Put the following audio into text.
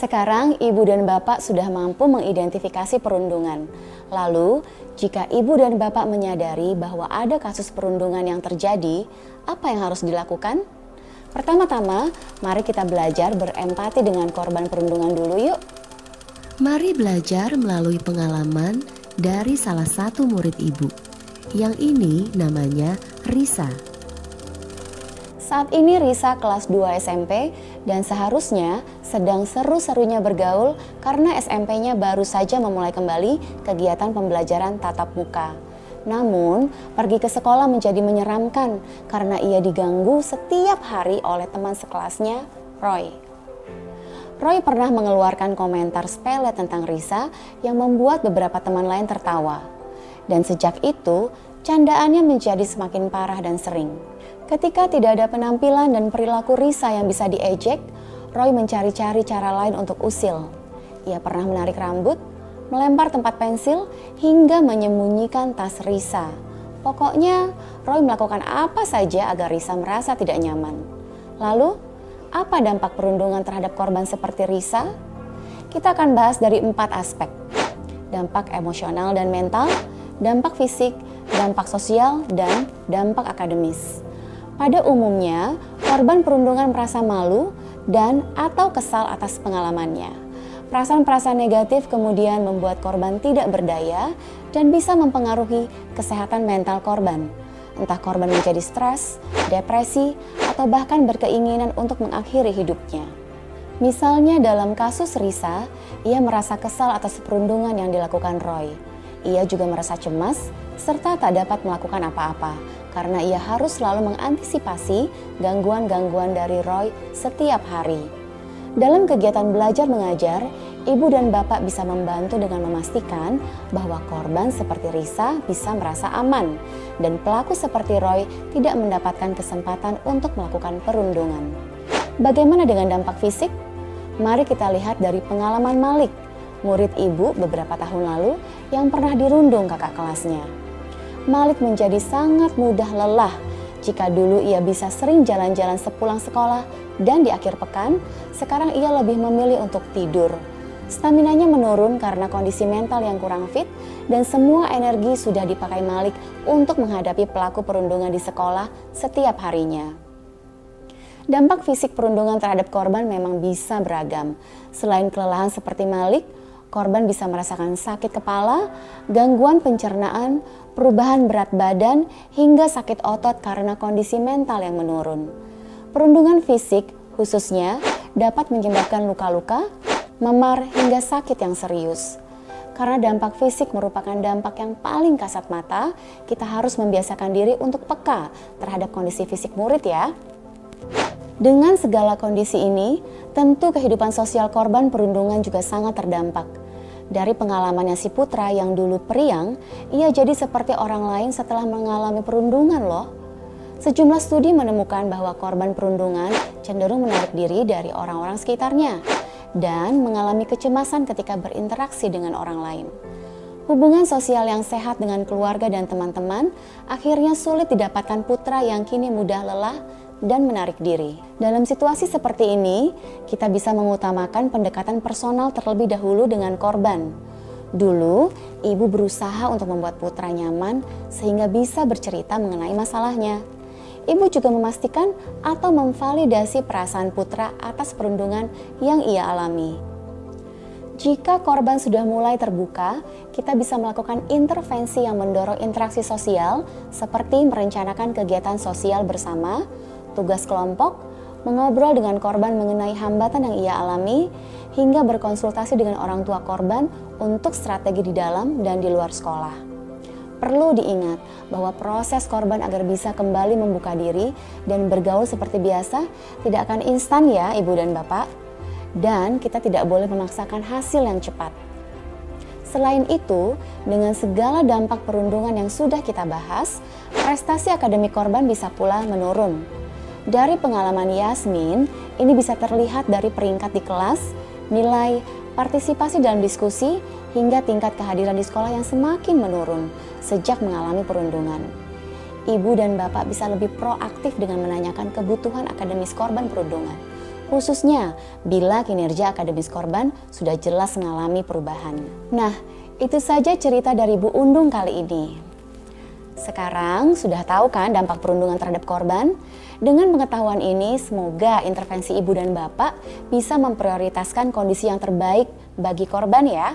Sekarang ibu dan bapak sudah mampu mengidentifikasi perundungan. Lalu, jika ibu dan bapak menyadari bahwa ada kasus perundungan yang terjadi, apa yang harus dilakukan? Pertama-tama, mari kita belajar berempati dengan korban perundungan dulu yuk. Mari belajar melalui pengalaman dari salah satu murid ibu. Yang ini namanya Risa. Saat ini Risa kelas 2 SMP dan seharusnya sedang seru-serunya bergaul karena SMP-nya baru saja memulai kembali kegiatan pembelajaran tatap muka. Namun, pergi ke sekolah menjadi menyeramkan karena ia diganggu setiap hari oleh teman sekelasnya, Roy. Roy pernah mengeluarkan komentar sepele tentang Risa yang membuat beberapa teman lain tertawa. Dan sejak itu, candaannya menjadi semakin parah dan sering. Ketika tidak ada penampilan dan perilaku Risa yang bisa diejek, Roy mencari-cari cara lain untuk usil. Ia pernah menarik rambut, melempar tempat pensil, hingga menyembunyikan tas Risa. Pokoknya, Roy melakukan apa saja agar Risa merasa tidak nyaman. Lalu, apa dampak perundungan terhadap korban seperti Risa? Kita akan bahas dari 4 aspek. Dampak emosional dan mental, dampak fisik, dampak sosial, dan dampak akademis. Pada umumnya, korban perundungan merasa malu dan atau kesal atas pengalamannya. Perasaan-perasaan negatif kemudian membuat korban tidak berdaya dan bisa mempengaruhi kesehatan mental korban. Entah korban menjadi stres, depresi, atau bahkan berkeinginan untuk mengakhiri hidupnya. Misalnya dalam kasus Risa, ia merasa kesal atas perundungan yang dilakukan Roy. Ia juga merasa cemas serta tak dapat melakukan apa-apa karena ia harus selalu mengantisipasi gangguan-gangguan dari Roy setiap hari. Dalam kegiatan belajar mengajar, ibu dan bapak bisa membantu dengan memastikan bahwa korban seperti Risa bisa merasa aman dan pelaku seperti Roy tidak mendapatkan kesempatan untuk melakukan perundungan. Bagaimana dengan dampak fisik? Mari kita lihat dari pengalaman Malik, murid ibu beberapa tahun lalu yang pernah dirundung kakak kelasnya. Malik menjadi sangat mudah lelah. Jika dulu ia bisa sering jalan-jalan sepulang sekolah dan di akhir pekan, sekarang ia lebih memilih untuk tidur. Staminanya menurun karena kondisi mental yang kurang fit dan semua energi sudah dipakai Malik untuk menghadapi pelaku perundungan di sekolah setiap harinya. Dampak fisik perundungan terhadap korban memang bisa beragam. Selain kelelahan seperti Malik, korban bisa merasakan sakit kepala, gangguan pencernaan, perubahan berat badan, hingga sakit otot karena kondisi mental yang menurun. Perundungan fisik khususnya dapat menyebabkan luka-luka, memar, hingga sakit yang serius. Karena dampak fisik merupakan dampak yang paling kasat mata, kita harus membiasakan diri untuk peka terhadap kondisi fisik murid ya. Dengan segala kondisi ini, tentu kehidupan sosial korban perundungan juga sangat terdampak. Dari pengalamannya si Putra yang dulu periang, ia jadi seperti orang lain setelah mengalami perundungan loh. Sejumlah studi menemukan bahwa korban perundungan cenderung menarik diri dari orang-orang sekitarnya dan mengalami kecemasan ketika berinteraksi dengan orang lain. Hubungan sosial yang sehat dengan keluarga dan teman-teman akhirnya sulit didapatkan Putra yang kini mudah lelah dan menarik diri. Dalam situasi seperti ini, kita bisa mengutamakan pendekatan personal terlebih dahulu dengan korban. Dulu, ibu berusaha untuk membuat Putra nyaman sehingga bisa bercerita mengenai masalahnya. Ibu juga memastikan atau memvalidasi perasaan Putra atas perundungan yang ia alami. Jika korban sudah mulai terbuka, kita bisa melakukan intervensi yang mendorong interaksi sosial seperti merencanakan kegiatan sosial bersama, tugas kelompok, mengobrol dengan korban mengenai hambatan yang ia alami, hingga berkonsultasi dengan orang tua korban untuk strategi di dalam dan di luar sekolah. Perlu diingat bahwa proses korban agar bisa kembali membuka diri dan bergaul seperti biasa tidak akan instan ya ibu dan bapak. Dan kita tidak boleh memaksakan hasil yang cepat. Selain itu, dengan segala dampak perundungan yang sudah kita bahas, prestasi akademik korban bisa pula menurun. Dari pengalaman Yasmin, ini bisa terlihat dari peringkat di kelas, nilai, partisipasi dalam diskusi, hingga tingkat kehadiran di sekolah yang semakin menurun sejak mengalami perundungan. Ibu dan bapak bisa lebih proaktif dengan menanyakan kebutuhan akademis korban perundungan khususnya bila kinerja akademis korban sudah jelas mengalami perubahan. Nah, itu saja cerita dari Bu Undung kali ini. Sekarang sudah tahu kan dampak perundungan terhadap korban? Dengan pengetahuan ini, semoga intervensi ibu dan bapak bisa memprioritaskan kondisi yang terbaik bagi korban ya.